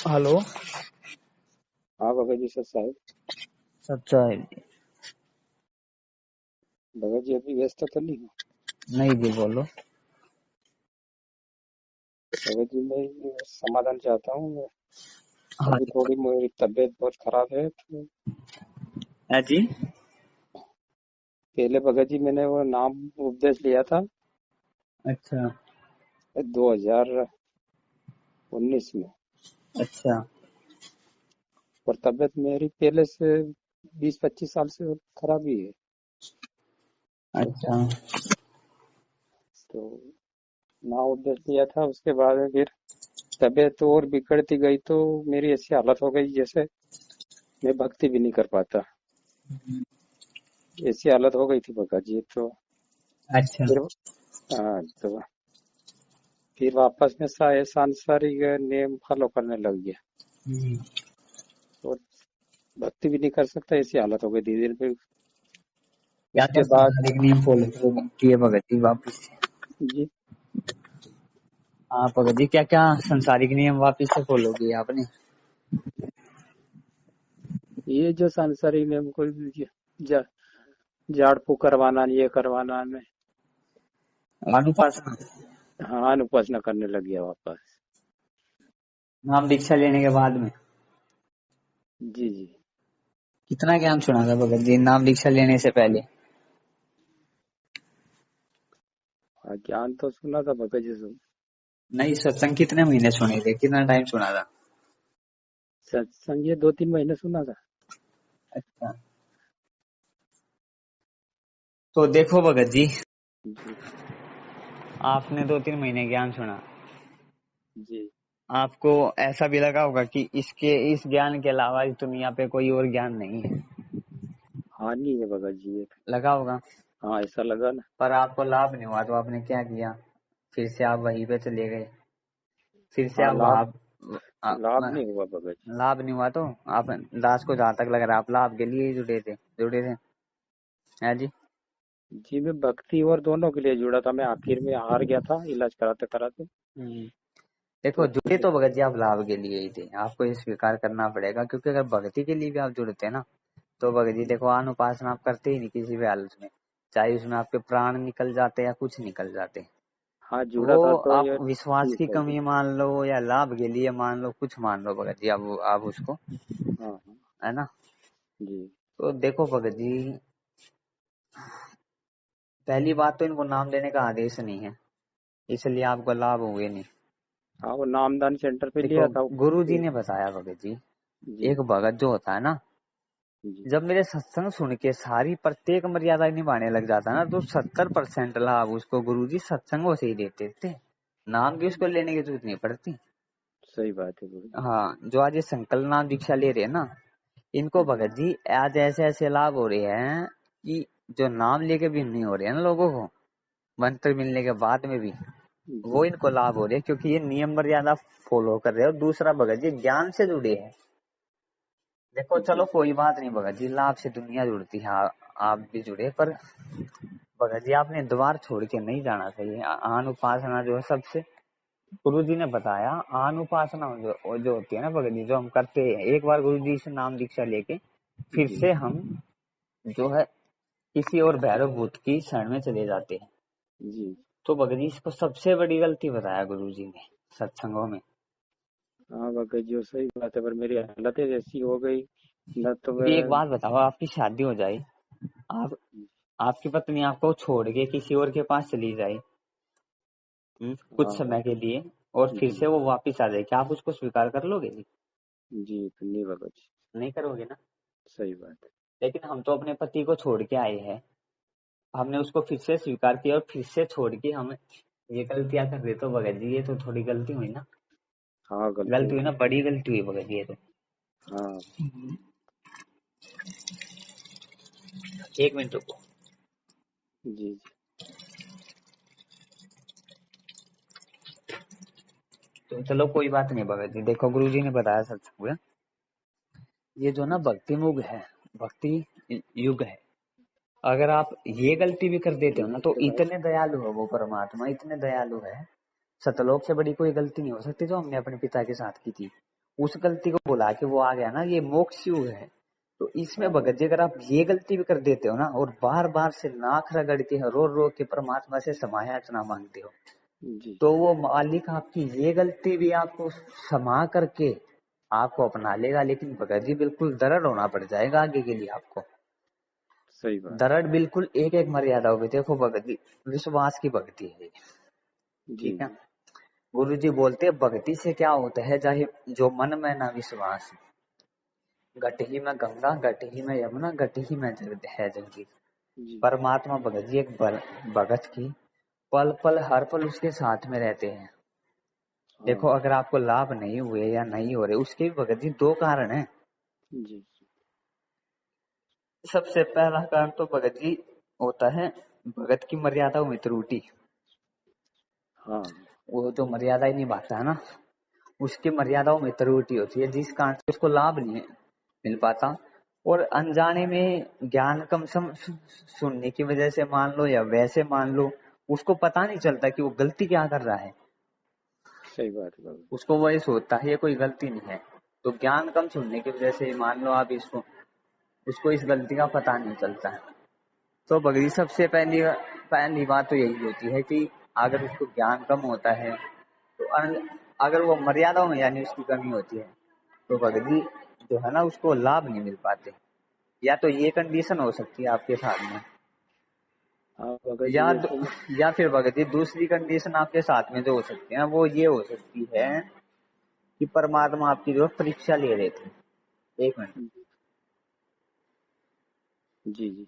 Hello. हाँ Bhagat ji sir साहब। सच्चा है। भगत जी अभी व्यस्त तो नहीं हो? नहीं जी, बोलो। भगत जी मैं ये समाधान चाहता हूँ। मैं हाँ अभी जी। थोड़ी मेरी तबीयत बहुत खराब है तो है जी। पहले भगत जी मैंने वो नाम उपदेश लिया था अच्छा 2019 में। अच्छा और तबीयत मेरी पहले से 20-25 साल से खराब ही है। अच्छा। तो नाम उपदेश लिया था, उसके बाद में फिर तबीयत और बिगड़ती गई तो मेरी ऐसी हालत हो गई जैसे मैं भक्ति भी नहीं कर पाता। ऐसी हालत हो गई थी भगत जी। तो अच्छा। फिर हाँ, तो फिर वापस में सांसारिक नियम फॉलो करने लग गया हम्म। और भक्ति भी नहीं कर सकता, ऐसी हालत हो गई धीरे धीरे। फिर क्या क्या उसके बाद संसारिक नियम फॉलो किए भगत जी वापिस से? जी, हाँ भगत जी, क्या क्या संसारिक नियम वापिस से फॉलो किए आपने? ये जो सांसारिक नियम को जा, झाड़ फूक करवाना, ये करवाना में अनुपासना। हाँ उपासना करने लग गया वापस। नाम दीक्षा लेने के बाद में जी जी। कितना ज्ञान सुना था भगत जी नाम दीक्षा लेने से पहले? हाँ, ज्ञान तो सुना था भगत जी से। नहीं, सत्संग कितने महीने सुने थे, कितना टाइम सुना था? सत्संग ये 2-3 महीने सुना था। अच्छा। तो देखो भगत जी, जी आपने 2-3 महीने ज्ञान सुना, जी। आपको ऐसा भी लगा होगा कि इस ज्ञान के अलावा इस दुनिया पे कोई और ज्ञान नहीं है। हानि है भगत जी ये। लगा होगा। हाँ ऐसा लगा ना। पर आपको लाभ नहीं हुआ तो आपने क्या किया? फिर से आप वहीं पे चले गए। फिर से हाँ आप लाभ, लाभ वहां नहीं हुआ भगत जी। लाभ नहीं हुआ तो आप दास को जहां तक लग रहा है आप लाभ के लिए ही जुड़े थे। है जी। जी मैं भक्ति और दोनों के लिए जुड़ा था। मैं आखिर में हार गया था इलाज कराते कराते। देखो, तो जुड़े तो भगत जी आप लाभ के लिए ही थे, आपको ये स्वीकार करना पड़ेगा, क्योंकि अगर भक्ति के लिए भी आप जुड़ते ना तो भगत जी देखो, अनुपासना आप करते ही नहीं किसी भी हालत में, चाहे उसमें आपके प्राण निकल जाते या कुछ निकल जाते। हाँ जुड़ा वो था तो आप ये विश्वास ठीक की है जी। कमी मान लो या लाभ के लिए मान लो, कुछ मान लो भगत जी, आप उसको, हाँ हाँ है ना? जी। तो देखो भगत जी, पहली बात तो इनको नाम लेने का आदेश नहीं है, इसलिए आपको लाभ हुए नहीं। हाँ वो नामदान सेंटर पे देखो, लिया था। गुरु जी फिर ने बताया भगत जी, जी एक भगत जो होता है ना, जी। जब मेरे सत्संग सुन के सारी प्रत्येक मर्यादा निभाने लग जाता है ना, तो 70% लाभ उसको गुरु जी सत्संगों से ही देते थे, नाम भी उसको लेने की जरूरत नहीं पड़ती। सही बात है गुरु हाँ, जो आज ये संकल्प नाम दीक्षा ले रहे हैं ना, इनको जी। भगत जी आज ऐसे ऐसे लाभ हो रहे हैं कि जो नाम लेके भी नहीं हो रहे हैं ना लोगों को, मंत्र मिलने के बाद में भी जी वो इनको लाभ हो रहे हैं, क्योंकि ये नियम मर्यादा फॉलो कर रहे हैं। और दूसरा भगत जी, ज्ञान से जुड़े हैं। देखो चलो जी। कोई बात नहीं भगत जी, लाभ से दुनिया जुड़ती है, आप भी जुड़े, पर भगत जी आपने द्वार छोड़ के नहीं जाना चाहिए। आन उपासना जो है सबसे, गुरु जी ने बताया, आन उपासना जो होती है ना भगत जी, जो हम करते हैं एक बार गुरु जी से नाम दीक्षा लेके, फिर जी से हम जो है किसी और भैरव भूत की शरण में चले जाते हैं। जी। तो भगत जी इसको सबसे बड़ी गलती बताया गुरु जी ने सत्संगों में। हाँ भगत जी सही बात है, पर मेरी हालत ऐसी हो गई न तो अभी एक मैं। बात बताओ, आपकी शादी हो जाए, आप आपकी पत्नी आपको छोड़ के किसी और के पास चली जाए, कुछ हाँ समय के लिए, और फिर जी से वो वापिस आ जाए, क्या आप उसको स्वीकार कर लोगे? जी। तो नहीं भगत जी, नहीं करोगे ना। सही बात है। लेकिन हम तो अपने पति को छोड़ के आए हैं, हमने उसको फिर से स्वीकार किया और फिर से छोड़ के हम ये गलतियां कर रहे, तो भगत जी ये तो थोड़ी गलती हुई ना। हाँ गलती गलती हुई हुई। ना, बड़ी गलती हुई भगत जी ये तो। हाँ 1 मिनट रुको। जी जी। तो चलो कोई बात नहीं भगत जी, देखो गुरु जी ने बताया सत्संग में, ये जो ना भक्ति मुग है, भक्ति युग है, अगर आप ये गलती भी कर देते हो ना, तो नमस्ते भाई। इतने दयालु है वो परमात्मा, इतने दयालु है, सतलोक से बड़ी कोई गलती नहीं हो सकती जो हमने अपने पिता के साथ की थी। उस गलती को भुला के वो आ गया ना, ये मोक्ष युग है। तो इसमें हाँ भगत जी अगर आप ये गलती भी कर देते हो ना, और बार बार से नाक रगड़ के रो रो के परमात्मा से समायाचना मांगते हो, जी तो वो मालिक आपकी ये गलती भी आपको क्षमा करके आपको अपना लेगा। लेकिन भगत जी बिल्कुल दृढ़ होना पड़ जाएगा आगे के लिए आपको। सही बात दृढ़ बिल्कुल एक एक मर्यादा होगी। देखो भगत जी विश्वास की भक्ति है, जी ठीक है। गुरु जी बोलते हैं भक्ति से क्या होता है, चाहे जो मन में ना विश्वास, घट ही में गंगा, घट ही में यमुना, घट ही में जग है जगदीश। जी परमात्मा भगत जी एक भगत की पल पल हर पल उसके साथ में रहते हैं। हाँ देखो अगर आपको लाभ नहीं हुए या नहीं हो रहे, उसके भी भगत जी दो कारण हैं। जी सबसे पहला कारण तो भगत जी होता है भगत की मर्यादाओं में त्रुटि। हाँ वो जो मर्यादा ही निभाता है ना, उसकी मर्यादाओं में त्रुटि होती है, जिस कारण से उसको लाभ नहीं मिल पाता। और अनजाने में ज्ञान कम सुनने की वजह से मान लो या वैसे मान लो, उसको पता नहीं चलता कि वो गलती क्या कर रहा है। सही बात है बाबू। उसको वही सोचता है ये कोई गलती नहीं है। तो ज्ञान कम सुनने की वजह से मान लो आप इसको, उसको इस गलती का पता नहीं चलता है। तो बगड़ी सबसे पहली पहली बात तो यही होती है कि अगर उसको ज्ञान कम होता है, तो अगर वो मर्यादाओं में यानी उसकी कमी होती है, तो बगड़ी जो है ना उसको लाभ नहीं मिल पाते। या तो ये कंडीशन हो सकती है आपके साथ में, हाँ भगत जी या जैसे मैं। या फिर भगत जी दूसरी कंडीशन आपके साथ में जो हो सकती है वो ये हो सकती है कि परमात्मा आपकी जो परीक्षा ले रहे थे। एक मिनट। जी जी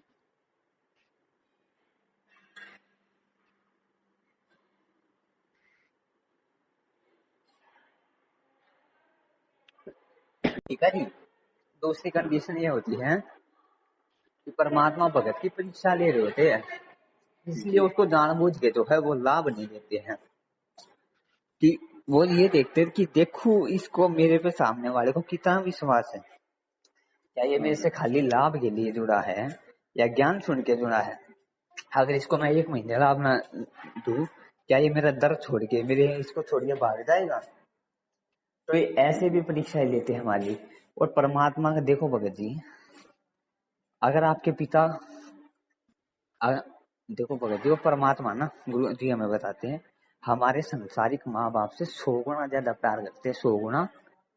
ठीक है जी। दूसरी कंडीशन ये होती है कि परमात्मा भगत की परीक्षा ले रहे होते हैं, इसलिए जी उसको जानबूझ के जो है वो लाभ नहीं देते हैं। कि वो ये देखते हैं कि देखो इसको मेरे पे सामने वाले को कितना विश्वास है, क्या ये मेरे हाँ से खाली लाभ के लिए जुड़ा है या ज्ञान सुन के जुड़ा है। अगर इसको मैं एक महीने लाभ ना दूं, क्या ये मेरा दर्द छोड़ के मेरे इसको छोड़ के भाग जाएगा। तो ये ऐसे भी परीक्षाएं लेते हैं हमारी। और परमात्मा का देखो भगत जी, अगर आपके पिता अ- देखो भगत जी वो परमात्मा ना, गुरु जी हमें बताते हैं हमारे संसारिक माँ बाप से 100 गुना ज्यादा प्यार करते हैं, 100 गुना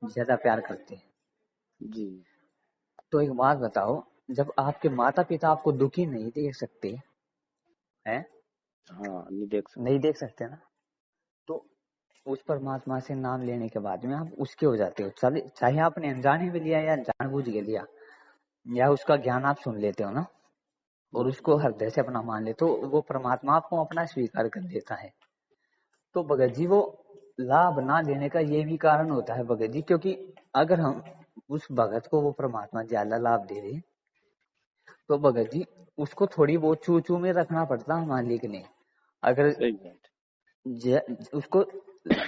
ज्यादा प्यार करते हैं। जी तो एक बात बताओ, जब आपके माता पिता आपको दुखी नहीं देख सकते हैं, हाँ नहीं देख नहीं सकते। देख सकते ना, तो उस परमात्मा से नाम लेने के बाद में आप उसके हो जाते हो। चले चाहे आपने अनजाने में लिया या जानबूझ के लिया, या उसका ज्ञान आप सुन लेते हो ना और जी उसको हृदय से अपना मान ले, तो वो परमात्मा आपको अपना स्वीकार कर लेता है। तो भगत जी वो लाभ ना देने का ये भी कारण होता है भगत जी, क्योंकि अगर हम उस भगत को वो परमात्मा ज्यादा लाभ दे रहे, तो भगत जी उसको थोड़ी बहुत चू चू में रखना पड़ता है मालिक ने। अगर सही बात। उसको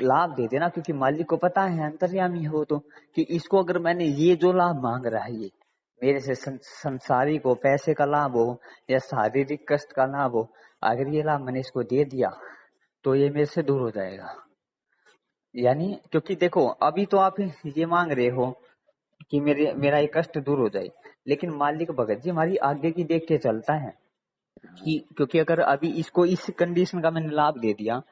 लाभ दे देना, क्योंकि मालिक को पता है अंतर्यामी हो तो, कि इसको अगर मैंने ये जो लाभ मांग रहा है ये मेरे से संसारिक हो, पैसे का लाभ हो या शारीरिक कष्ट का लाभ हो, अगर ये लाभ मैंने इसको दे दिया तो ये मेरे से दूर हो जाएगा। यानी क्योंकि देखो अभी तो आप ये मांग रहे हो कि मेरा ये कष्ट दूर हो जाए, लेकिन मालिक भगत जी हमारी आगे की देख के चलता है हाँ कि क्योंकि अगर अभी इसको इस कंडीशन का मैंने लाभ दे दिया,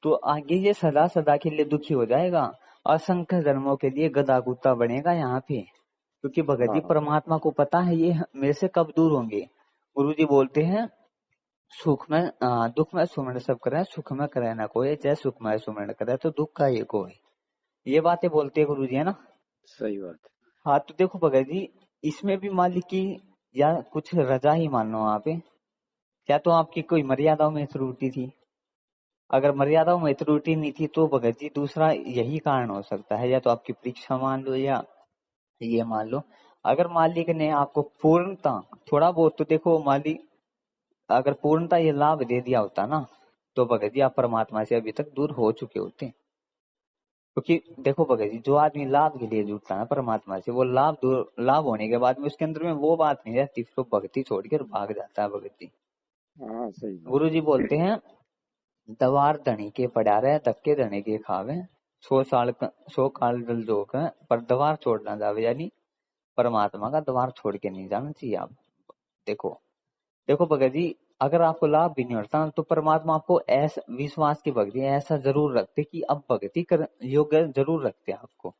तो आगे ये सदा सदा के लिए दुखी हो जाएगा, असंख्य जन्मों के लिए गधा कुत्ता बनेगा यहाँ पे। क्योंकि भगत जी हाँ परमात्मा को पता है ये मेरे से कब दूर होंगे। गुरु जी बोलते हैं सुख में दुख में सुमरण सब करे, सुख में करे ना कोई, चाहे सुख में सुमरण करे तो दुख का ये कोई। ये बातें बोलते हैं गुरु जी, है ना। सही बात। हाँ तो देखो भगत जी, इसमें भी मालिक की या कुछ रजा ही मानो आप, या तो आपकी कोई मर्यादाओं में त्रुटि थी। अगर मर्यादाओं में त्रुटि नहीं थी तो भगत जी दूसरा यही कारण हो सकता है, या तो आपकी परीक्षा मान लो या ये मान लो। अगर मालिक ने आपको पूर्णता, थोड़ा बहुत तो देखो मालिक अगर पूर्णता ये लाभ दे दिया होता ना, तो भगत जी आप परमात्मा से अभी तक दूर हो चुके होते। क्योंकि देखो भगत जी जो आदमी लाभ के लिए जुड़ता है ना परमात्मा से, वो लाभ दूर लाभ होने के बाद में उसके अंदर में वो बात नहीं रहती, उसको भक्ति छोड़कर भाग जाता है भगत जी। हाँ सही बात। गुरु जी बोलते हैं दवार धनी के पड़ा रहे, धक्के धनी के खावे, 100 काल जल जोग है, पर द्वार छोड़ना जावे, यानी परमात्मा का द्वार छोड़ के नहीं जाना चाहिए आप। देखो देखो भगत जी, अगर आपको लाभ भी नहीं होता तो परमात्मा आपको ऐसा विश्वास की भक्ति ऐसा जरूर रखते कि अब भक्ति कर योग्य जरूर रखते आपको,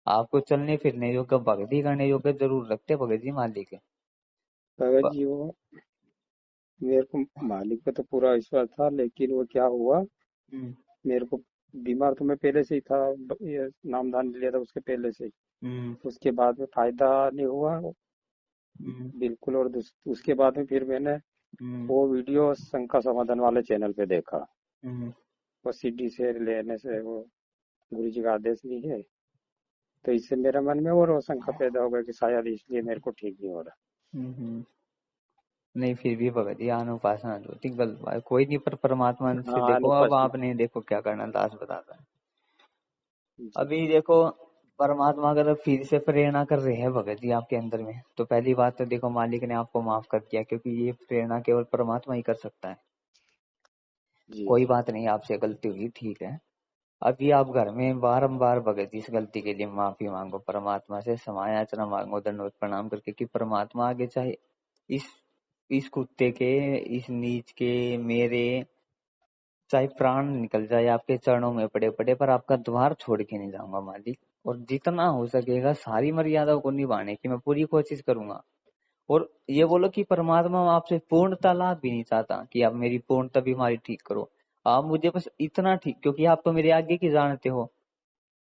आपको चलने फिरने योग्य भक्ति करने योग्य जरूर रखते भगत जी मालिक। भगत ब- जी वो मेरे को मालिक पे तो पूरा विश्वास था, लेकिन वो क्या हुआ, हम्म मेरे को बीमार तो मैं पहले से ही था, ये नामदान लिया था उसके पहले से ही। हम्म उसके बाद में फायदा नहीं हुआ हम्म बिल्कुल। और उसके बाद में फिर मैंने हम्म वो वीडियो शंका समाधान वाले चैनल पे देखा। हम्म वो सीडी से लेने से वो गुरु जी का आदेश नहीं है, तो इससे मेरे मन में और वो शंका पैदा हो गया कि शायद इसलिए मेरे को ठीक नहीं हो रहा। हम्म। नहीं फिर भी भगत जी अनुपासना जो थी गलत बात है। कोई नहीं, पर परमात्मा से हाँ, देखो, अब अनुपस्थित। आपने देखो क्या करना, दास बताता है। जी। अभी देखो, परमात्मा अगर फिर से प्रेरणा कर रहे हैं भगत जी आपके अंदर में, तो पहली बात तो देखो मालिक ने आपको माफ कर दिया, क्योंकि ये प्रेरणा केवल परमात्मा ही कर सकता है। जी। कोई जी। बात नहीं, आपसे गलती हुई, ठीक है। अभी आप घर में बारंबार भगत जी इस गलती के लिए माफी मांगो, परमात्मा से समायाचना मांगो, दंडवत प्रणाम करके कि परमात्मा आगे चाहे इस इस कुत्ते के, इस नीच के, मेरे चाहे प्राण निकल जाए आपके चरणों में पड़े पड़े, पर आपका द्वार छोड़ के नहीं जाऊंगा मालिक। और जितना हो सकेगा सारी मर्यादाओं को निभाने की मैं पूरी कोशिश करूंगा। और ये जी। बोलो कि परमात्मा आपसे पूर्णता लाभ भी नहीं चाहता कि आप मेरी पूर्णता बीमारी ठीक करो, आप मुझे बस इतना ठीक, क्योंकि आप तो मेरे आगे की जानते हो,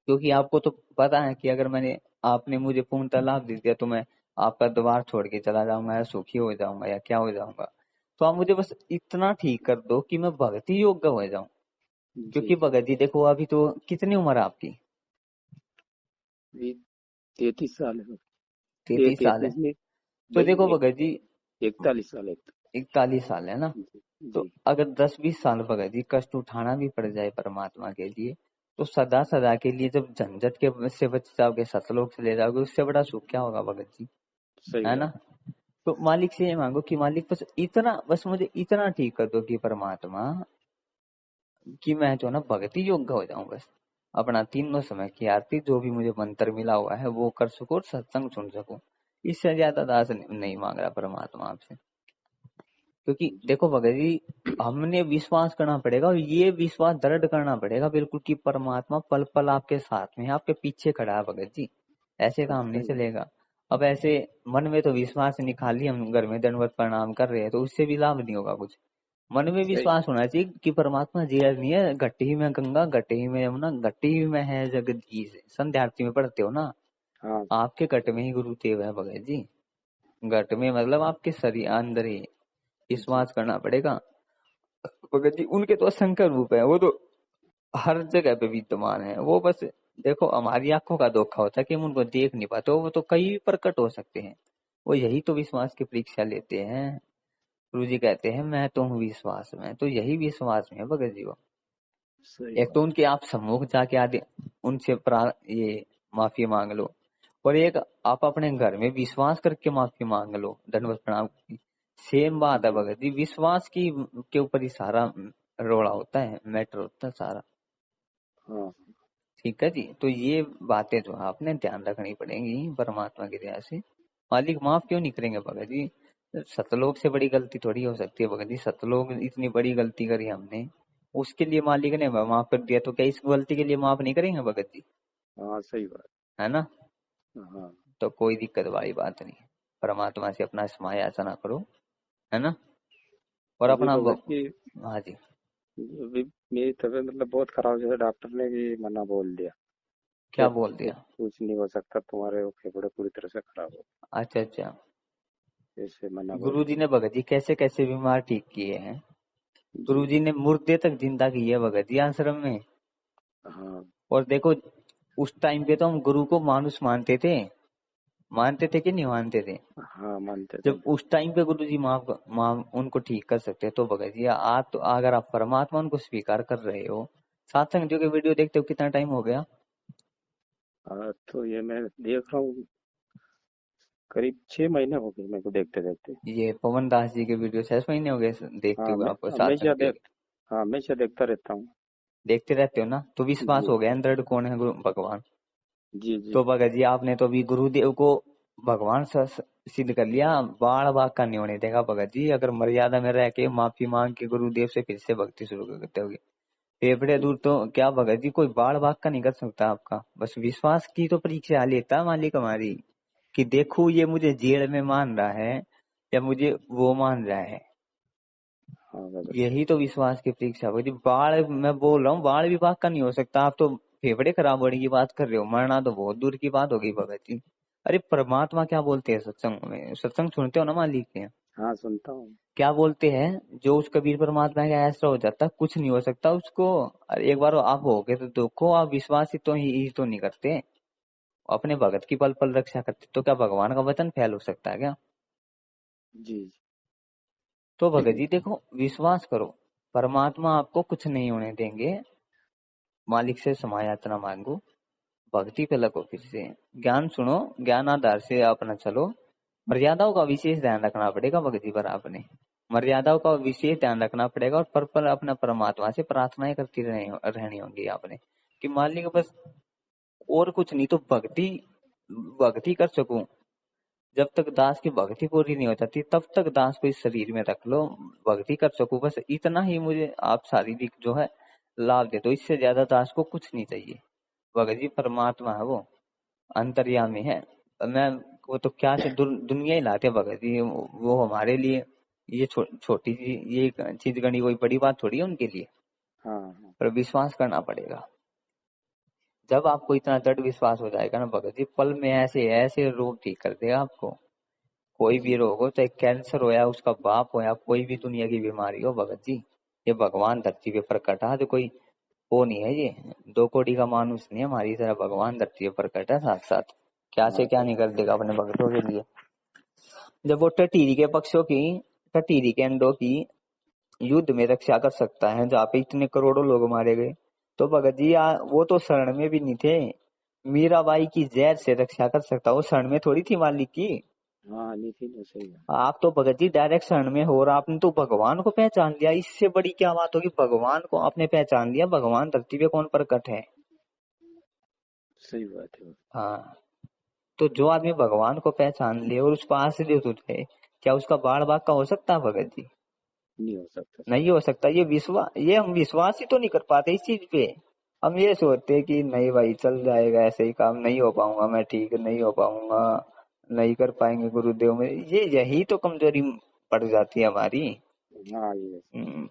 क्योंकि आपको तो पता है कि अगर मैंने आपने मुझे पूर्णता लाभ दे दिया तो मैं आपका द्वार छोड़ के चला जाऊंगा या सुखी हो जाऊंगा या क्या हो जाऊंगा। तो आप मुझे बस इतना ठीक कर दो कि मैं भक्ति योग्य हो जाऊं। जी। क्योंकि भगत जी देखो, अभी तो कितनी उम्र है आपकी? ये 33 साल है। ये 33 साल है। 33 में तो भाई देखो भगत जी, 41 साल है। 41 साल है ना। जी। तो जी। अगर 10-20 साल भगत जी कष्ट उठाना भी पड़ जाए परमात्मा के लिए, तो सदा सदा के लिए जब झंझट के से बच जाओगे, सतलोक से ले जाओगे, उससे बड़ा सुख क्या होगा भगत जी, सही है बात। ना। तो मालिक से ये मांगो कि मालिक बस इतना, बस मुझे इतना ठीक कर दो कि परमात्मा, कि मैं जो ना भक्ति योग्य हो जाऊं, बस अपना तीनों समय की आरती जो भी मुझे मंत्र मिला हुआ है वो कर सकूं और सत्संग सुन सकूं। इससे ज्यादा दास नहीं मांग रहा परमात्मा आपसे। क्योंकि जी। देखो भगत जी, हमने विश्वास करना पड़ेगा, और ये विश्वास दृढ़ करना पड़ेगा बिल्कुल कि परमात्मा पल पल आपके साथ में है, आपके पीछे खड़ा है भगत जी। ऐसे हाँ, काम नहीं सही बात। चलेगा। अब ऐसे मन में तो विश्वास निकाली, हम घर में दंडवत प्रणाम कर रहे हैं तो उससे भी लाभ नहीं होगा कुछ। मन में सही। विश्वास होना चाहिए कि परमात्मा जी नहीं है, घट्टी में गंगा, घट्टी में यमुना, घट्टी में है जगदीश। संध्या आरती में पढ़ते हो ना, हाँ। आपके घट में ही गुरुदेव है भगत जी। घट में मतलब आपके शरीर अंदर ही, जी। विश्वास करना पड़ेगा भगत जी। उनके तो असंख्य रूप है, वो तो हर जगह पे विद्यमान है। वो बस देखो हमारी आंखों का धोखा होता है कि हम उनको देख नहीं पाते, वो तो कहीं भी प्रकट हो सकते हैं। वो यही तो विश्वास की परीक्षा लेते हैं। गुरु जी कहते हैं मैं तो हूँ विश्वास में, तो यही विश्वास में है भगत जी वो। सही एक तो बात। उनके आप सम्मुख जाके आदि उनसे ये माफी मांग लो, और एक आप अपने घर में विश्वास करके माफी मांग लो, दंडवत प्रणाम की। सेम बात है जी। भगत जी, विश्वास की के ऊपर ही सारा रोड़ा होता है, मैटर होता है सारा। हाँ। ठीक है जी, तो ये बातें जो है आपने ध्यान रखनी पड़ेगी परमात्मा की दया से। मालिक माफ क्यों नहीं करेंगे भगत जी? सतलोक से बड़ी गलती थोड़ी हो सकती है भगत जी, सतलोक इतनी बड़ी गलती करी हमने, उसके लिए मालिक ने माफ कर दिया, तो क्या इस गलती के लिए माफ नहीं करेंगे भगत जी? हाँ, सही बात। है ना। हाँ। तो कोई दिक्कत वाली बात नहीं है। परमात्मा से अपना समाय याचना करो, है ना। और अभी अपना भगत जी, हाँ जी। अभी मेरी तबीयत मतलब बहुत खराब, जैसे डॉक्टर ने भी मना बोल दिया कि क्या अब बोल कुछ दिया? कुछ नहीं हो सकता, तुम्हारे वो फेफड़े पूरी तरह से खराब हो, अच्छा अच्छा। ऐसे मना बोल गुरु जी दिया। ने भगत जी कैसे कैसे बीमार ठीक किए हैं। गुरु जी। जी ने मुर्दे तक जिंदा किए भगत जी आश्रम में। हाँ। और देखो, उस टाइम पे तो हम गुरु को मानुष मानते थे कि नहीं मानते थे। हाँ, मानते थे। जब उस टाइम पे गुरु जी उनको ठीक कर सकते हैं, तो भगत जी आप तो अगर आप परमात्मा उनको स्वीकार कर रहे हो, सात्संग जो के वीडियो देखते हो, कितना टाइम हो गया? हाँ, तो ये मैं देख रहा हूँ, करीब 6 महीने हो गए मेरे को देखते देखते। ये पवन दास जी के वीडियो 6 महीने हो गए देखते हाँ, हुए मैं आपको हमेशा सात्संग के? हाँ, हमेशा देखता रहता हूँ। देखते रहते हो ना, तो विश्वास जी हो गया दृढ़ कौन है, भगवान। जी जी। तो भगत जी आपने तो अभी गुरुदेव को भगवान सिद्ध कर लिया, बाण बाग का नहीं होने देगा भगत जी। अगर मर्यादा में रह के माफी मांग के गुरुदेव से फिर से भक्ति शुरू करते होगे, फेफड़े दूर, तो क्या भगत जी कोई बाढ़ भाग का नहीं कर सकता आपका। बस विश्वास की तो परीक्षा लेता है मालिक हमारी, कि देखो ये मुझे जेल में मान रहा है या मुझे वो मान रहा है। हाँ भगत। यही तो विश्वास की परीक्षा भगत जी। बाढ़ मैं बोल रहा हूँ, बाढ़ विभाग का नहीं हो सकता। आप तो फेफड़े खराब होने की बात कर रहे हो, मरना तो बहुत दूर की बात होगी भगत जी। अरे परमात्मा क्या बोलते हैं सत्संग में, सत्संग सुनते हो ना मालिक के, हाँ सुनता हूँ। क्या बोलते हैं, जो उस कबीर परमात्मा का ऐसा हो जाता कुछ नहीं हो सकता उसको। अरे एक बार आप हो गए तो देखो, आप विश्वास ही तो नहीं करते, अपने भगत की पल पल रक्षा करते, तो क्या भगवान का वचन फैल हो सकता है क्या। जी तो भगत जी। जी देखो, विश्वास करो, परमात्मा आपको कुछ नहीं होने देंगे। मालिक से समायाचना मांगो, भक्ति पे लगो, फिर से ज्ञान सुनो, ज्ञान आधार से अपना चलो। मर्यादाओं का विशेष ध्यान रखना पड़ेगा भगत जी पर आपने, मर्यादाओं का विशेष ध्यान रखना पड़ेगा। और पर अपना परमात्मा से प्रार्थनाएं करती रहनी होंगी आपने, कि मालिक बस और कुछ नहीं तो भक्ति, भक्ति कर सकूं। जब तक दास की भक्ति पूरी नहीं हो जाती तब तक दास को इस शरीर में रख लो, भक्ति कर सकूं, बस इतना ही मुझे आप शारीरिक जो है लाभ दे दो, इससे ज्यादा दास को कुछ नहीं चाहिए। भगत जी परमात्मा है वो, अंतर्यामी है। मैं वो तो क्या से दुनिया ही लाते भगत जी, वो हमारे लिए ये छोटी सी ये चीज गणी कोई बड़ी बात थोड़ी है उनके लिए। हाँ हाँ। पर विश्वास करना पड़ेगा। जब आपको इतना दृढ़ विश्वास हो जाएगा ना भगत जी, पल में ऐसे ऐसे रोग ठीक कर देगा आपको। कोई भी जी रोग हो, चाहे कैंसर हो या उसका बाप हो या कोई भी दुनिया की बीमारी हो भगत जी, ये भगवान धरती पे प्रकट है, तो कोई वो नहीं है, ये 2 कोटि का मानुष नहीं है, हमारी तरह भगवान धरती पे प्रकट है साथ साथ। क्या से हाँ क्या नहीं कर देगा अपने भक्तों के लिए। जब वो टटीरी के पक्षों की, टटीरी के अंडों की युद्ध में रक्षा कर सकता है, जहाँ पे इतने करोड़ों लोग मारे गए, तो भगत जी वो तो शरण में भी नहीं थे। मीराबाई की जहर से रक्षा कर सकता, वो शरण में थोड़ी थी मालिक की। हाँ। नितिन सही है। आप तो भगत जी डायरेक्ट शरण में हो, और आपने तो भगवान को पहचान लिया, इससे बड़ी क्या बात होगी। भगवान को आपने पहचान लिया, भगवान धरती पे कौन प्रकट है। सही बात है। हाँ, तो जो आदमी भगवान को पहचान ले और उस पास से जो तुझे, क्या उसका बाढ़ बाग का हो सकता है भगत जी। नहीं हो सकता। सही नहीं हो सकता। ये हम विश्वास ही तो नहीं कर पाते इस चीज पे। हम ये सोचते हैं कि नहीं भाई चल जाएगा, ऐसे ही काम नहीं हो पाऊंगा, मैं ठीक नहीं हो पाऊंगा, नहीं कर पाएंगे गुरुदेव में, ये यही तो कमजोरी पड़ जाती है हमारी। है। हाँ ये हम्म,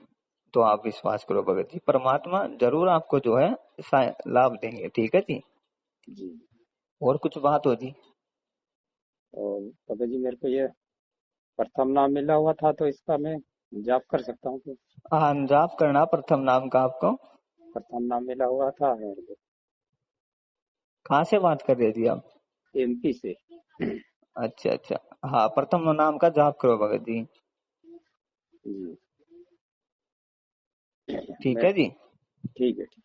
तो आप विश्वास करो भगत जी, परमात्मा जरूर आपको जो है लाभ देंगे, ठीक है जी। जी। और कुछ बात हो जी। और भगत जी मेरे को ये प्रथम नाम मिला हुआ था तो इसका मैं जाप कर सकता हूँ क्या? हाँ, जाप करना प्रथम नाम का आपको। प्रथम नाम मिला हुआ था और कहाँ से बात कर रहे थे आप। एमपी से। अच्छा अच्छा, हाँ प्रथम नाम का जाप करो भगत जी। जी। ठीक मैं है जी। ठीक है। ठीक।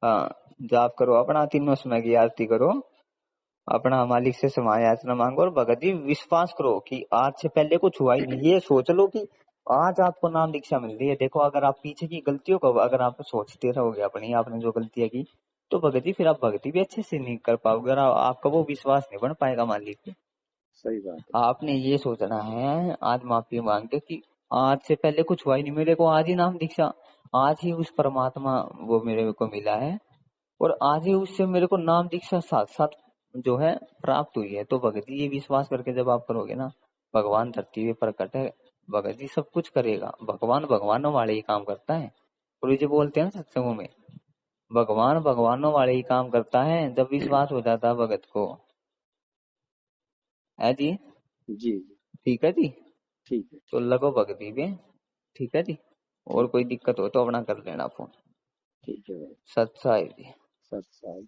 हाँ, जाप करो, अपना तीनों समय की आरती करो, अपना मालिक से समाय याचना मांगो, और भगत जी विश्वास करो कि आज से पहले कुछ हुआ ही नहीं। ये सोच लो कि आज आपको नाम दीक्षा मिल रही है। देखो, अगर आप पीछे की गलतियों को अगर आप सोचते रहोगे अपनी, आपने जो गलतियां की, तो भगत जी फिर आप भक्ति भी अच्छे से नहीं कर पाओगे, और आपका वो विश्वास नहीं बन पाएगा मालिक पे। सही बात है। आपने ये सोचना है आज माफी मांग के, कि आज से पहले कुछ हुआ ही नहीं, मेरे को आज ही नाम दीक्षा, आज ही उस परमात्मा वो मेरे को मिला है, और आज ही उससे मेरे को नाम दीक्षा साथ साथ जो है प्राप्त हुई है। तो भगत जी ये विश्वास करके जब आप करोगे ना, भगवान धरती पे प्रकट है, भगत जी सब कुछ करेगा। भगवान भगवानों वाले ही काम करता है, गुरु जी बोलते हैं ना सत्संगों में, भगवान भगवानों वाले ही काम करता है, जब विश्वास हो जाता है भगत को, है जी। जी जी। ठीक है जी। ठीक है। तो लगो भक्ति पे, ठीक है जी। और ठीक। कोई दिक्कत हो तो अपना कर लेना फोन। ठीक है भाई। सत साहिब जी। सत साई।